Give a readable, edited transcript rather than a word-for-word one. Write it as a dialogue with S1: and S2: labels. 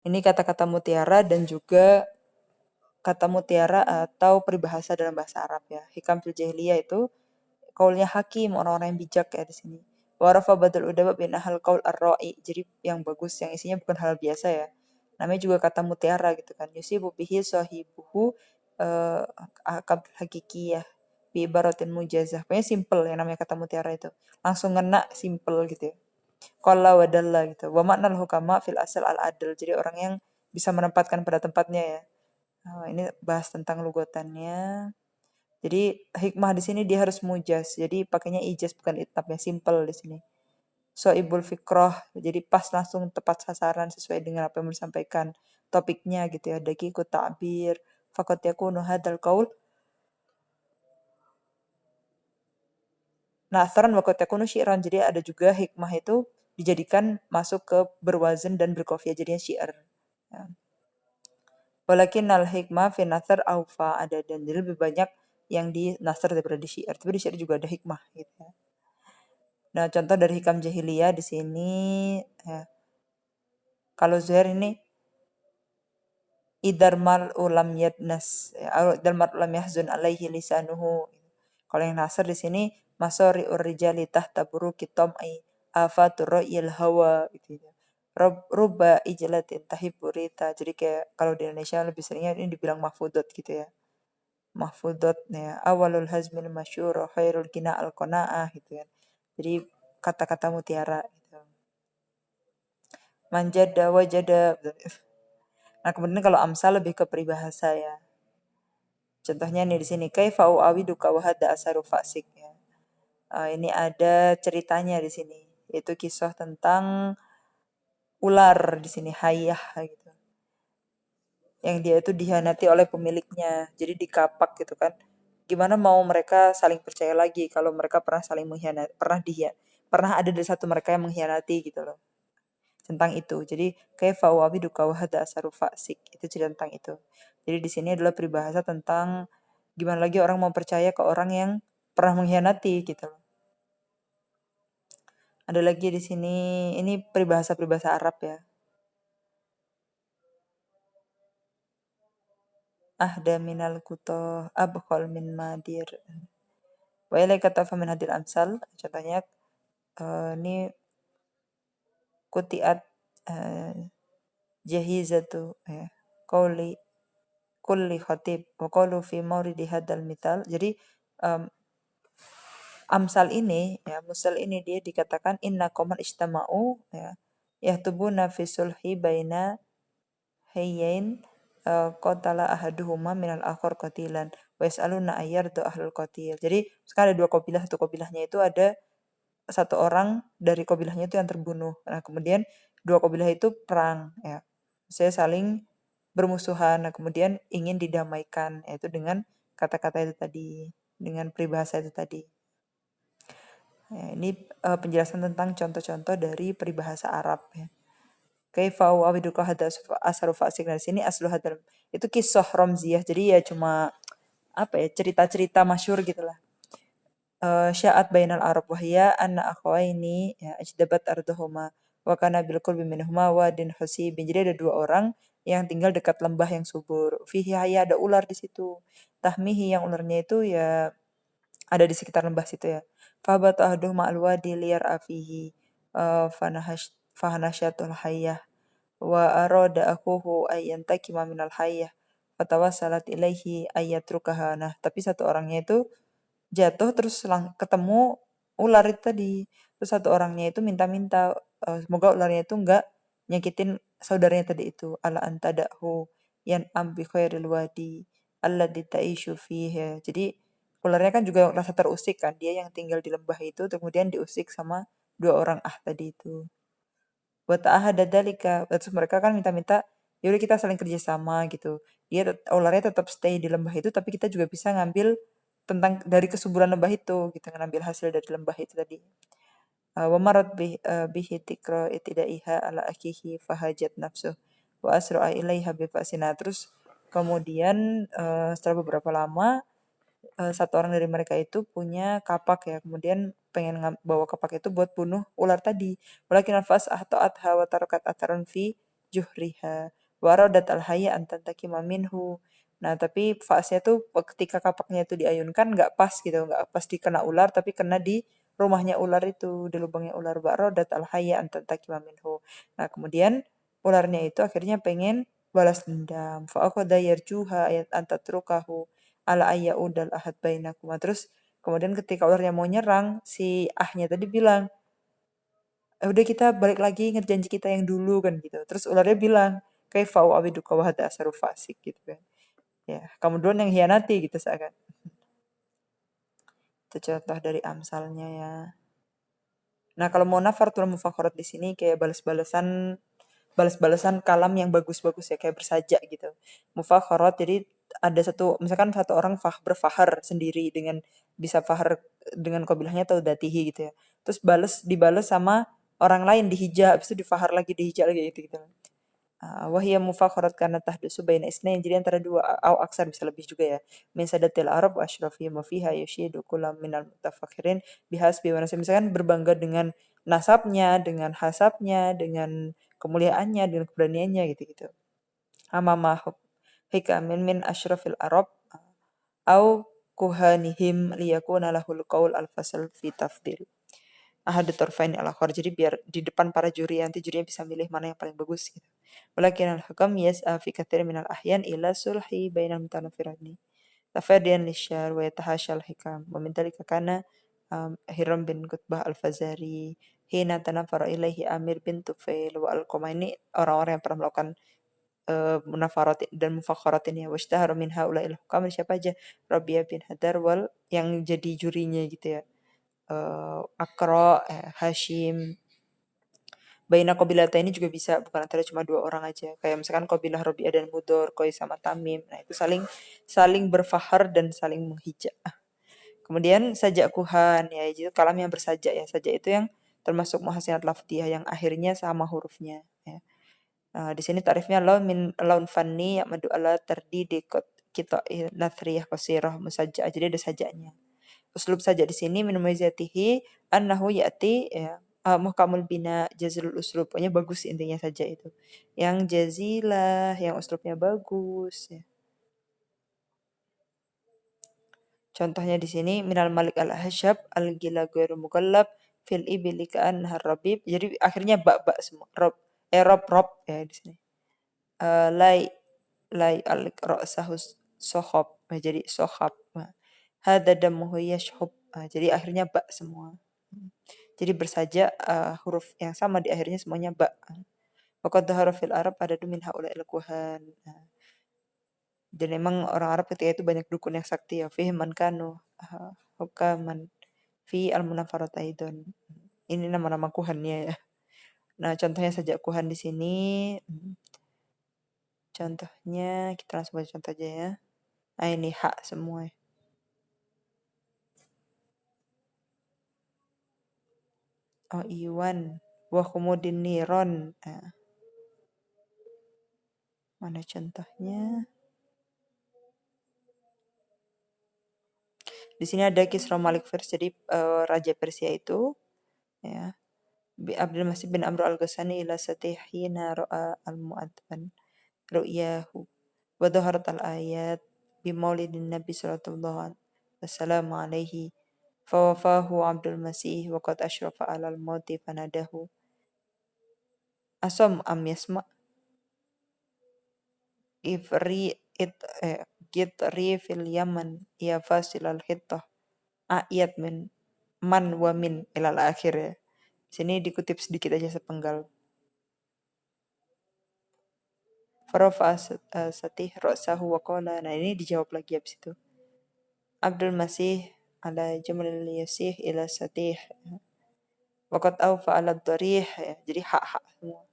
S1: Ini kata-kata mutiara dan juga kata mutiara atau peribahasa dalam bahasa Arab ya. Hikam fil jahiliyah itu kaulnya hakim, orang-orang yang bijak ya di sini. Warafa badal udaba bin ahal kaul ar-ra'i. Jadi yang bagus, yang isinya bukan hal biasa ya. Namanya juga kata mutiara gitu kan. Yusibu bihi sahibuhu eh akab hakikiyah bi ibaratin mujazah. Pokoknya simple yang namanya kata mutiara itu. Langsung ngena simple gitu ya. Qalla wa dalla gitu. Wa maknal hukama fil asal al-adl. Jadi orang yang bisa menempatkan pada tempatnya ya. Nah, ini bahas tentang lugatannya. Jadi hikmah di sini dia harus mujaz. Jadi pakainya ijaz bukan itab ya, simple di sini. So ibul fikroh, jadi pas langsung tepat sasaran sesuai dengan apa yang mau disampaikan topiknya gitu ya. Dakiku ta'bir, fakot yakunu hadal qaul nasran wa qad yakunu syi'ran. Jadi ada juga hikmah itu dijadikan masuk ke berwazan dan berkofiah jadinya syair. Ya. Walakin al hikmah fi nasr aufa ada dan jadi lebih banyak yang di nasr daripada di syair. Tapi di syair juga ada hikmah gitu ya. Nah, contoh dari hikam jahiliyah di sini ya. Kalau Zuhair ini idar mal ulam yadnas, ya, idar mal ulam yahzun alaihi lisanuhu. Kalau yang nasr di sini masori urrijali tahta buruki tom'i afatu ro'il hawa gitu ya. Ruba ijlatin tahiburita. Jadi kayak kalau di Indonesia lebih seringnya ini dibilang mahfudot gitu ya. Mahfudot ya. Awalul hazmil masyur khairul kina al qanaah gitu ya. Jadi kata-kata mutiara gitu. Manjada wajada. Nah, kemudian kalau amsal lebih ke peribahasa ya. Contohnya nih di sini kaifa awiduka wa hada asaru fasik ya. Ini ada ceritanya di sini, yaitu kisah tentang ular di sini hayah gitu. Yang dia itu dihianati oleh pemiliknya, jadi dikapak gitu kan. Gimana mau mereka saling percaya lagi kalau mereka pernah saling mengkhianati, pernah ada dari satu mereka yang mengkhianati gitu loh. Tentang itu. Jadi kaifa awiduka wa hada asaru fasik. Itu cerita tentang itu. Jadi di sini adalah peribahasa tentang gimana lagi orang mau percaya ke orang yang pernah mengkhianati gitu. Ada lagi di sini, ini peribahasa-peribahasa Arab ya. Ahda minal kutoh abkhol min madir. Wa ilai kata min hadil amsal. Contohnya ini kutiat uh, jahizatu ya. Qawli kulli khatib wa qalu fi mauridi hadal mital. Jadi um, amsal ini ya musal ini dia dikatakan inna qaman istama'u ya yahtubuna fi sulhi baina hayyain qatala ahaduhuma minal akhar qatilan wa yas'aluna ayyardu ahlul qatil. Jadi sekarang ada dua kabilah, satu kabilahnya itu ada satu orang dari kabilahnya itu yang terbunuh. Nah, kemudian dua kabilah itu perang ya. Saya saling bermusuhan. Nah, kemudian ingin didamaikan yaitu dengan kata-kata itu tadi, dengan peribahasa itu tadi. Ya, ini penjelasan tentang contoh-contoh dari peribahasa Arab ya. Kaifa awiduka hada asharu fasik. Nah, di sini aslu hadal itu kisah ramziyah. Jadi ya cuma apa ya cerita-cerita masyhur gitulah. Sya'at bainal Arab wahya anna akhawaini ya ajdabat arduhuma wa kana bil qurbi minhuma wadin husibin. Jadi ada dua orang yang tinggal dekat lembah yang subur. Fihi haya ada ular di situ. Tahmihi yang ularnya itu ya ada di sekitar lembah situ ya. Fabatu ahduhuma alwadi liyar afihi fahanasyatul hayyah wa arada akuhu ayyantakima minal hayyah fatawassalat ilaihi ayyatrukaha. Nah, tapi satu orangnya itu jatuh terus ketemu ular itu tadi. Terus satu orangnya itu minta-minta semoga ularnya itu enggak nyakitin saudaranya tadi itu. Ala antadahu yan ambi khairil wadi alladzi ta'ishu fihi. Jadi ularnya kan juga rasa terusik kan. Dia yang tinggal di lembah itu kemudian diusik sama dua orang tadi itu. Buat ahada dalika. Terus mereka kan minta-minta yaudah kita saling kerjasama gitu. Dia ularnya tetap stay di lembah itu tapi kita juga bisa ngambil tentang dari kesuburan lembah itu gitu ngambil hasil dari lembah itu tadi. Wa marat bihi tikra itidaiha ala akihi fahajat nafsuh wa asra'a ilaiha bi fasina. Terus kemudian setelah beberapa lama satu orang dari mereka itu punya kapak ya, kemudian pengen bawa kapak itu buat bunuh ular tadi. Walakin nafas atau atha wa tarakat atharan fi juhriha waradat al-hayya an tantakima minhu. Nah, tapi fasnya tuh ketika kapaknya itu diayunkan nggak pas gitu, nggak pas dikena ular, tapi kena di rumahnya ular itu, di lubangnya ular. Waradat al-hayya an tantakima minhu. Nah, kemudian ularnya itu akhirnya pengen balas dendam. Fa'akhadha yarjuha ayat antatrukahu ala ayya udal ahad bainakuma. Terus kemudian ketika ularnya mau nyerang, si ahnya tadi bilang, udah kita balik lagi inget janji kita yang dulu kan gitu. Terus ularnya bilang, kaifau awiduka wa hadha asaru fasik gitu kan. Ya, kamu duluan yang hianati gitu seakan. Itu contoh dari amsalnya ya. Nah, kalau mau nafaratul mufakharat di sini kayak balas-balasan kalam yang bagus-bagus ya kayak bersaja gitu. Mufakharat jadi ada satu misalkan satu orang berfahar sendiri dengan bisa fahar dengan qabilahnya atau datihi gitu ya. Terus dibales sama orang lain dihija, habis itu difahar lagi dihija lagi gitu gitu. Wahia mufakharat karena tahdusu baina isnain jadi antara dua au aksar bisa lebih juga ya. Min sadatil Arab wa asyrafiyya ma fiha yushidu kullam minal mutafakhirin bihasbi wa nasib. Misalkan berbangga dengan nasabnya, dengan hasabnya, dengan kemuliaannya, dengan keberaniannya gitu-gitu. Amama hikamin min asyrafil Arab au kuhanihim liyakuna lahul qaul al-fasl fi tafdil. Ahadu tarfain al-akhar. Jadi biar di depan para juri nanti jurinya bisa milih mana yang paling bagus gitu. Walakin al-hakam yas'a fi katsir min al-ahyan ila sulhi bainal mutanafirani. Tafadiyan lisyar wa yatahasha al-hikam. Wa min dhalika kana Hiram bin Qutbah al-Fazari hina tanafara ilaihi Amir bin Tufail wa al-Qama. Ini orang-orang yang pernah melakukan munafarat dan mufakharat ini ya. Washtahara min haula'il hukam siapa aja? Rabi'ah bin Hadar wal yang jadi jurinya gitu ya. Akra, Hashim. Baina qabilata ini juga bisa bukan antara cuma dua orang aja. Kayak misalkan qabilah Rabi'ah dan Mudor, Qais sama Tamim. Nah, itu saling saling berfahar dan saling menghijab. Kemudian sajak kuhan ya, itu kalam yang bersajak ya. Sajak itu yang termasuk muhasinat lafdiyah yang akhirnya sama hurufnya ya. Nah, di sini tarifnya laun fanni madu ala tardidi kita nathriyah qasirah musajjah. Jadi ada sajaknya. Uslub saja di sini min muizatihi annahu ya'ti ya muhkamul bina jazilul uslub. Pokoknya bagus intinya saja itu. Yang jazilah, yang uslubnya bagus ya. Contohnya di sini minal malik al-hashab al-gila ghairu mugallab fil ibli ka'annaha rabib. Jadi akhirnya bak semua. Rob ya di sini. Lai lai al-ra'sahu sohob. Jadi sohab. Hada damuhu yashhub. Jadi akhirnya bak semua. Jadi bersaja huruf yang sama di akhirnya semuanya ba. Waqad dhahara fil Arab adadu min haula'il kuhan. Dan memang orang Arab ketika itu banyak dukun yang sakti ya. Fihim man kanu hukaman fi al-munafarat aidon. Ini nama-nama kuhannya ya. Nah, contohnya saja kuhan di sini. Contohnya kita langsung baca contoh aja ya. Nah, ini hak semua. Oh, Iwan. Wa khumudin niron. Mana contohnya? Di sini ada Kisra Malik Fars, jadi Raja Persia itu ya. Abdul Masih bin Amr al-Ghasani ila satihina ra'a al-mu'adban ru'yahu wa dhaharat al-ayat bi maulidin Nabi sallallahu wasallam alaihi fawafahu Abdul Masih wa qad ashrafa ala al-mauti fanadahu asam am yasma ifri it gitri fil yaman ya fasil al-hittah ayat min man wa min ilal akhir ya. Sini dikutip sedikit aja sepenggal. Farafa satih ra'sahu wa qala. Nah, ini dijawab lagi habis itu. Abdul Masih ala jamalil yasih ila satih. Waqad awfa ala dharih. Ya. Jadi hak-hak semua.